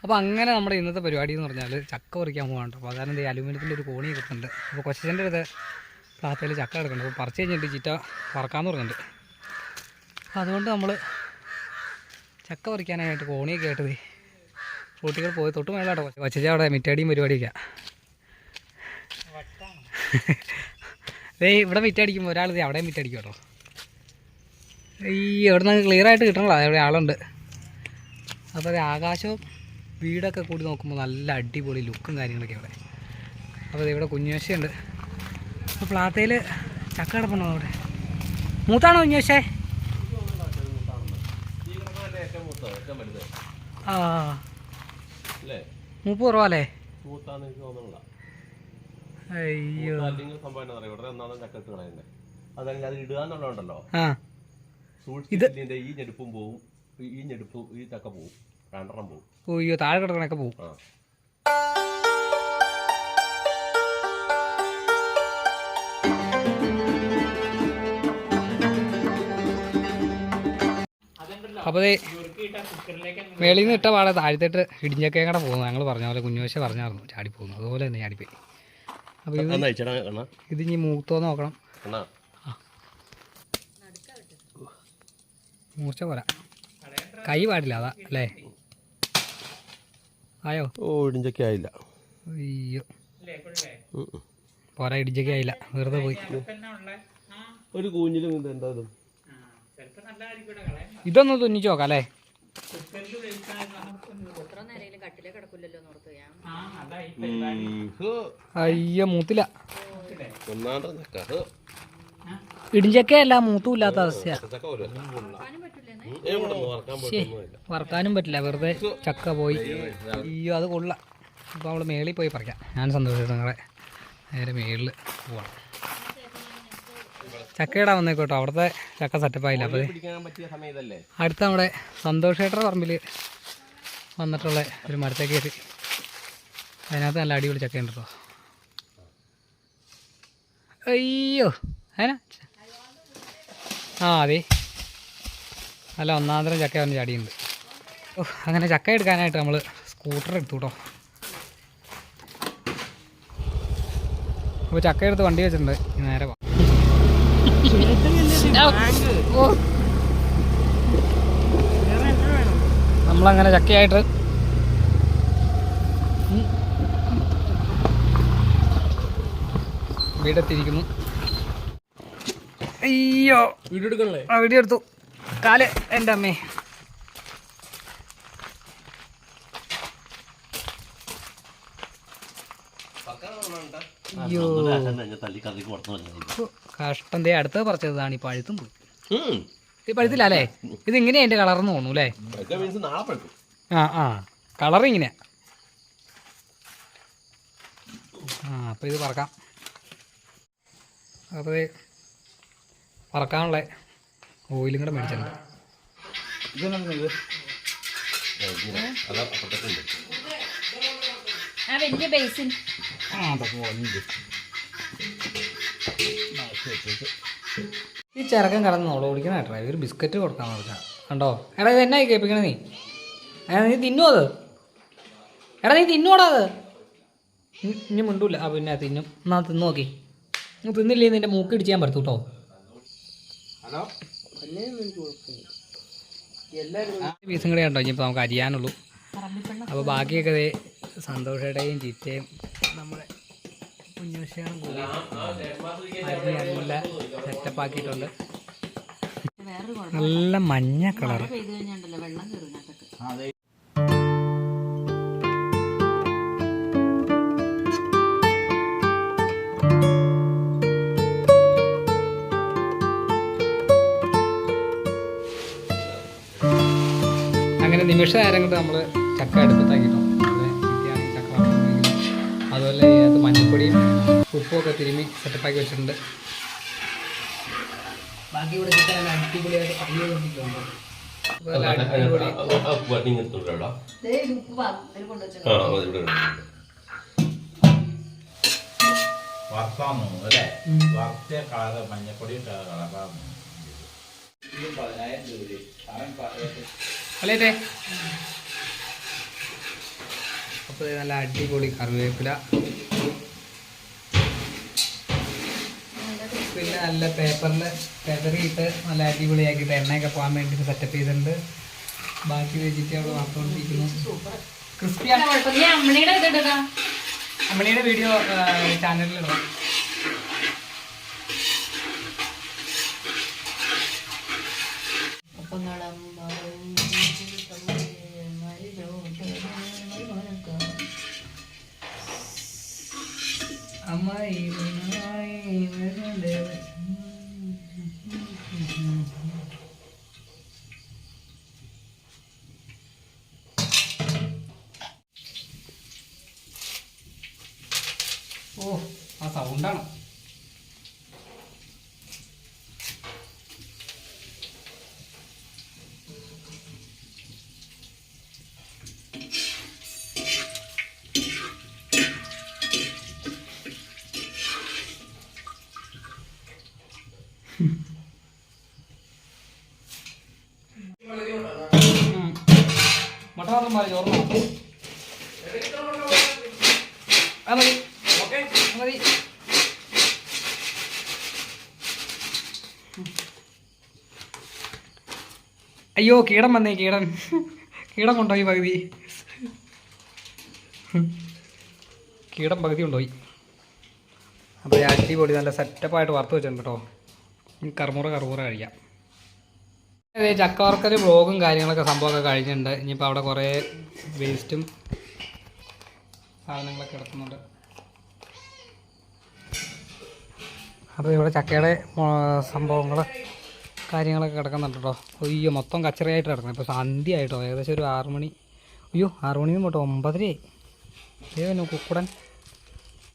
അപ്പോൾ അങ്ങനെ നമ്മുടെ ഇന്നത്തെ പരിപാടി എന്ന് പറഞ്ഞാൽ ചക്ക പറിക്കാൻ പോകാണ്ട്. അപ്പോൾ കാരണം ഈ അലുമിനിയത്തിൻ്റെ ഒരു കോണി കിട്ടുന്നുണ്ട്. അപ്പോൾ കൊച്ചൻ്റെ അടുത്ത് പ്ലാത്തയിൽ ചക്ക എടുക്കുന്നുണ്ട്. അപ്പോൾ പറിച്ച് കഴിഞ്ഞിട്ട് ചീറ്റ പറക്കാമെന്ന് പറഞ്ഞിട്ടുണ്ട്. അപ്പോൾ അതുകൊണ്ട് നമ്മൾ ചക്ക പറിക്കാനായിട്ട് കോണിയൊക്കെ ആയിട്ടത് കുട്ടികൾ പോയി തൊട്ട് മേലാട്ടോ. കൊച്ചച്ച അവിടെ മിറ്റടിയും പരിപാടിയൊക്കെ. ഇവിടെ മിറ്റടിക്കുമ്പോൾ ഒരാൾ അവിടെയും മിറ്റടിക്കും കേട്ടോ. ഈ എവിടെ നിന്ന് ക്ലിയറായിട്ട് കിട്ടണല്ലോ, അവിടെ ആളുണ്ട്. അപ്പോൾ അത് ആകാശവും വീടൊക്കെ കൂടി നോക്കുമ്പോൾ നല്ല അടിപൊളി ലുക്കും കാര്യങ്ങളൊക്കെ അവിടെ. അപ്പോൾ ഇവിടെ കുഞ്ഞുവശയുണ്ട്. അപ്പോൾ പ്ലാത്തയിൽ ചക്ക കിടപ്പുണ്ടോ അവിടെ? മൂത്താണോ കുഞ്ഞുവശേ? ആ മൂപ്പ് കുറവല്ലേ? അയ്യോ അയ്യോ താഴെ കിടക്കണൊക്കെ പോവും. അപ്പോൾ മേളിൽ നിന്ന് ഇട്ട പാടെ താഴത്തേട്ട് ഇടിഞ്ഞൊക്കെ കൂടെ പോകുന്നു. ഞങ്ങൾ പറഞ്ഞ പോലെ കുഞ്ഞുവശ പറഞ്ഞായിരുന്നു ചാടിപ്പോകുന്നു. അതുപോലെ തന്നെ ചാടിപ്പോയി. അപ്പോൾ ഇത് ഇനി മൂത്തോന്ന് നോക്കണം. മൂർച്ച പോരാ, കൈ പാടില്ല അതാ അല്ലേ? ആയോ? ഇടിഞ്ചൊക്കെ ആയില്ല. അയ്യോ പോരാ, ഇടിഞ്ചൊക്കെ ആയില്ല, വെറുതെ പോയി. ഒരു കൂഞ്ഞിലും എന്തായാലും ഇതൊന്ന് തുന്നിച്ച് നോക്കാം അല്ലേ? അയ്യോ മൂത്തില്ല. ഇടിഞ്ചക്കയല്ല, മൂത്തും ഇല്ലാത്ത അവസ്ഥ. വറക്കാനും പറ്റില്ല, വെറുതെ ചക്ക പോയി. അയ്യോ അത് കൊള്ള. അപ്പോൾ നമ്മൾ മേളിൽ പോയി പറിക്കാം. ഞാൻ സന്തോഷിച്ചു നിങ്ങളെ നേരെ മേളിൽ പോവാം. ചക്കയിടാൻ വന്നേക്കോട്ടോ, അവിടുത്തെ ചക്ക സെറ്റപ്പായില്ല. അപ്പോൾ അടുത്ത നമ്മുടെ സന്തോഷേട്ടരുടെ പറമ്പിൽ വന്നിട്ടുള്ള ഒരു മരത്തേക്ക് കയറി. അതിനകത്ത് നല്ല അടിപൊളി ചക്കയുണ്ട് കേട്ടോ. അയ്യോ അതിനാ അതെ നല്ല ഒന്നാന്തരം ചക്ക വന്ന് ചാടിയുണ്ട്. ഓ അങ്ങനെ ചക്ക എടുക്കാനായിട്ട് നമ്മൾ സ്കൂട്ടർ എടുത്തു കേട്ടോ. അപ്പോൾ ചക്ക എടുത്ത് വണ്ടി വെച്ചിട്ടുണ്ട്. നേരെ നമ്മളങ്ങനെ ചക്കയായിട്ട് വീടെത്തിയിരിക്കുന്നു. അയ്യോ വീഡിയോ എടുക്കണല്ലേ? ആ വീഡിയോ എടുത്തു. കാല് എൻ്റെ അമ്മേ. അയ്യോ കഷ്ടം. ദേ അടുത്തത് പറിച്ചതാണ്. ഈ പഴുത്തും പോയി. ഈ പഴുത്തില്ല അല്ലേ? ഇത് ഇങ്ങനെയാ എൻ്റെ കളർന്ന് തോന്നുന്നു അല്ലേ? ആ കളർ ഇങ്ങനെയാ. അപ്പോൾ ഇത് പറക്കാം. അപ്പോൾ പറക്കാനുള്ള ഓയിലും കൂടെ മേടിച്ചിട്ടുണ്ട്. ഈ ചെറുക്കൻ കിടന്ന് നോള ഓടിക്കണ കേട്ടോ. ഒരു ബിസ്ക്കറ്റ് കൊടുക്കാന്ന് പറഞ്ഞാൽ കണ്ടോ? എടാ ഇത് എന്നായി കേൾപ്പിക്കണേ നീ? നീ തിന്നോ അത്? എടാ നീ തിന്നോടാ അത്? ഇനി മിണ്ടൂല്ല. ആ പിന്നെ തിന്നും. എന്നാ തിന്നു നോക്കി. തിന്നില്ലേ നിന്റെ മൂക്ക് ഇടിച്ച് ഞാൻ പറ്റൂ കേട്ടോ. പീസും കൂടെ ഉണ്ടോ ഇനിയിപ്പോൾ നമുക്ക് അരിയാനുള്ളൂ. അപ്പോൾ ബാക്കിയൊക്കെ അതേ സന്തോഷയുടെയും ചീറ്റയും നമ്മുടെ കുഞ്ഞുഷയും കൂടി അരിഞ്ഞ് നല്ല സെറ്റപ്പാക്കിയിട്ടുണ്ട്. നല്ല മഞ്ഞ കളർ. അങ്ങനെ നിമിഷ നേരം കൊണ്ട് നമ്മൾ ചക്ക അടുപ്പത്താക്കിട്ടോ. ചക്ക അതുപോലെ അതിനകത്ത് മഞ്ഞൾപ്പൊടിയും ഉപ്പുമൊക്കെ തിരുമ്മി സെറ്റപ്പാക്കി വെച്ചിട്ടുണ്ട്. ബാക്കി ഇവിടെ ചിക്കൻ അടിപൊളിയായിട്ട് അല്ലേ അപ്പോൾ നല്ല അടിപൊളി കറിവേപ്പില, പിന്നെ നല്ല പേപ്പറിട്ട് നല്ല അടിപൊളിയാക്കിയിട്ട് എണ്ണയൊക്കെ പോകാൻ വേണ്ടിയിട്ട് സെറ്റപ്പ് ചെയ്തിട്ടുണ്ട്. ബാക്കി വെജിറ്റബിൾ വറുത്തുകൊണ്ടിരിക്കുന്നു. ക്രിസ്പിയാണ്. അമ്മണിയുടെ വീഡിയോ ചാനലിലിടാം. ഓ, ആ സൗണ്ടാണ്. മുട്ട മാത്രം മതി, ചോർന്നോ? അത് മതി, മതി. അയ്യോ, കീടം വന്നേ, കീടം കൊണ്ടുപോയി പകുതി. കീടം പകുതി കൊണ്ടുപോയി. അപ്പോൾ അടിപൊളി നല്ല സെറ്റപ്പായിട്ട് വറുത്ത് വെച്ചിട്ടുണ്ട് കേട്ടോ. കറുമുറ കഴിക്കാം. അതെ, ചക്ക വറുക്കൽ വ്ളോഗും കാര്യങ്ങളൊക്കെ സംഭവമൊക്കെ കഴിഞ്ഞിട്ടുണ്ട്. ഇനിയിപ്പോൾ അവിടെ കുറേ വേസ്റ്റും സാധനങ്ങളൊക്കെ കിടക്കുന്നുണ്ട്. അപ്പോൾ ഇവിടെ ചക്കയുടെ സംഭവങ്ങൾ കാര്യങ്ങളൊക്കെ കിടക്കുന്നുണ്ട് കേട്ടോ. അയ്യോ, മൊത്തം കച്ചറയായിട്ട് കിടക്കുന്നത്. ഇപ്പോൾ സന്ധ്യ ആയിട്ടോ, ഏകദേശം ഒരു 6 മണി. അയ്യോ, 6 മണിയും പോട്ടോ, 9:30 ആയി. കുക്കുടൻ